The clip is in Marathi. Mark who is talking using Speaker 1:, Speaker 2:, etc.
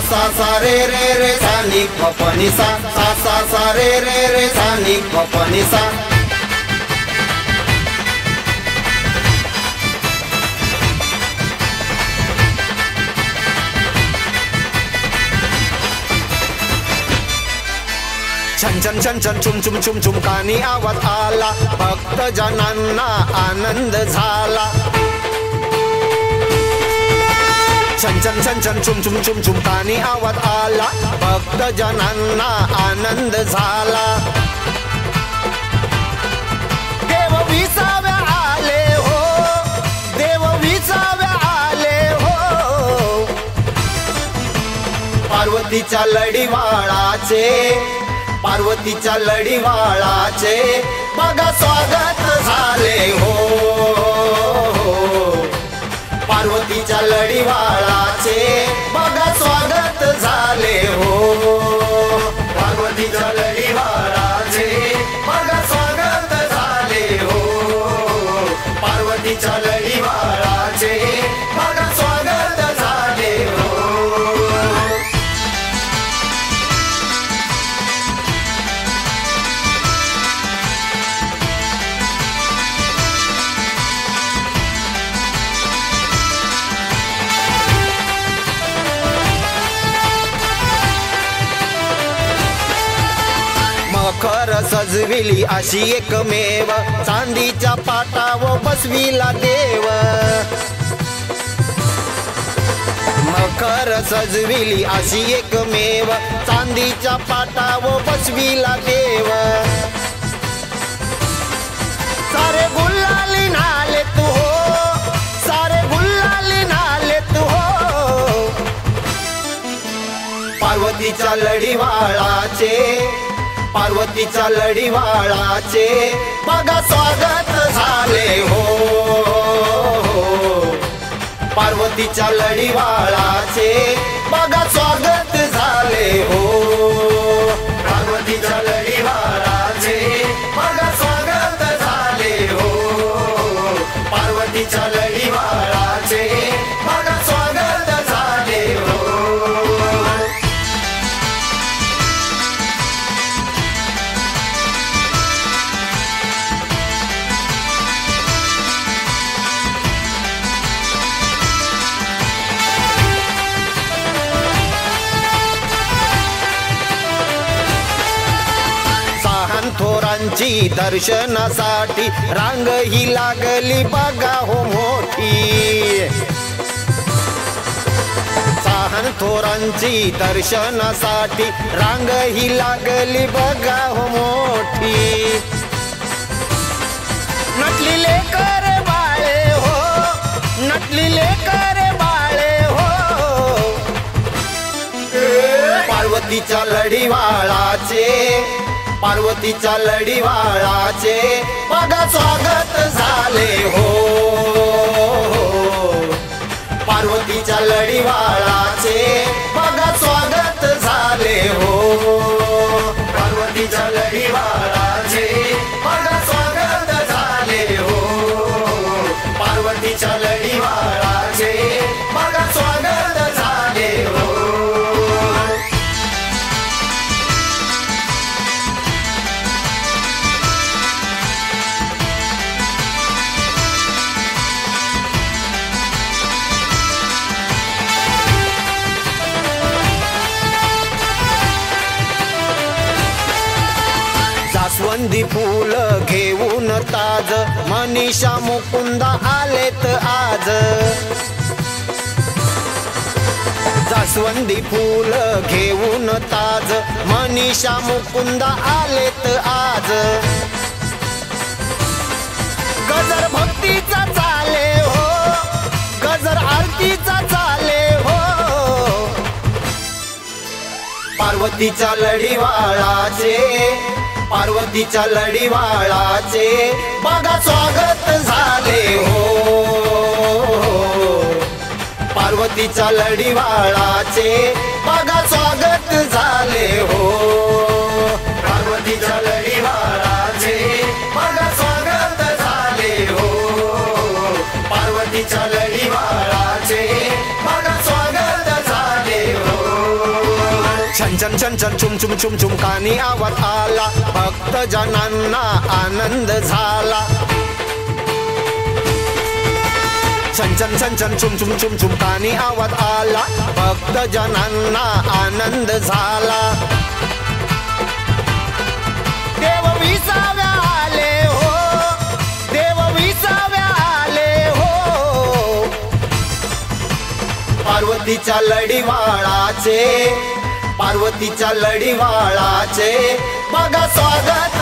Speaker 1: सा सा रे रे रे सा नि प प नि सा सा सा सा रे रे रे सा नि प प नि सा। छन छन छन छन छुम छुम छुम छुमकानी आवाज आला, भक्त जनांना आनंद झाला। छन छन छन छन छुम छुम छुम छुमकानी आवाज आला, भक्त जनांना आनंद झाला। देव विसाव्या आले हो, देव विसाव्या आले हो, पार्वतीच्या लढीवाळाचे, पार्वतीच्या लढीवाळाचे बघा स्वागत झाले हो। पार्वतीच्या लढीवाळाचे बघा स्वागत झाले हो। पार्वतीच्या लढीवाळाचे बघा स्वागत झाले हो। पार्वतीच्या लढीवाळाचे बघा स्वागत झाले हो। मखर सजविली अशी एकमेव, चांदीच्या पाटावर बसविला देव। मखर सजविली अशी एकमेव, चांदीच्या पाटावर बसविला देव। सारे गुलाली नाले तू हो, सारे गुलाली नाले तू हो, पार्वतीच्या लढीवाळाचे, पार्वतीच्या लढीवाळाचे बघा स्वागत झाले हो। पार्वतीच्या लढीवाळाचे बघा स्वागत झाले हो। पार्वतीच्या लढीवाळाचे बघा स्वागत झाले हो। पार्वतीच्या लढीवाळाचे बघा स्वागत झाले हो। थोरांची दर्शनासाठी रांग ही लागली बघा हो मोठी। साहन थोरांची दर्शनासाठी रांग ही लागली बघा हो मोठी। नटलेले कर बाळे हो, नटलेले कर बाळे हो, पार्वतीच्या लढीवाळाचे, पार्वतीच्या लढीवाळाचे बघा स्वागत झाले हो। पार्वतीच्या लढीवाळाचे बघा स्वागत झाले हो। पार्वतीच्या लढीवाळाचे बघा स्वागत झाले हो। पार्वतीच्या लढीवाळाचे बघा स्वागत झाले हो। जास्वंदी फूल घेऊन ताज, मनीषा मुकुंदा आलेत आज। जास्वंदी फूल घेऊन ताज, मनीषा मुकुंदा आलेत आज। गजर भक्तीचा चाले हो, गजर आरतीचा चाले हो, पार्वतीच्या लढीवाळाचे, पार्वतीच्या लढीवाळाचे बघा स्वागत झाले हो। पार्वतीच्या लढीवाळाचे बघा स्वागत झाले हो। पार्वतीच्या लढीवाळाचे बघा स्वागत झाले हो। पार्वतीच्या लढीवाळाचे बघा स्वागत झाले हो। छन छन छन छुम छुम छुम छुम कानी आवाज आला भक्त जनांना आनंद झाला छन छन छन छन छुम छुम छुम छुम कानी आवाज आला भक्त जनांना आनंद झाला देव विसाव्या आले हो देव विसाव्या आले हो पार्वतीच्या लढीवाळाचे बघा स्वागत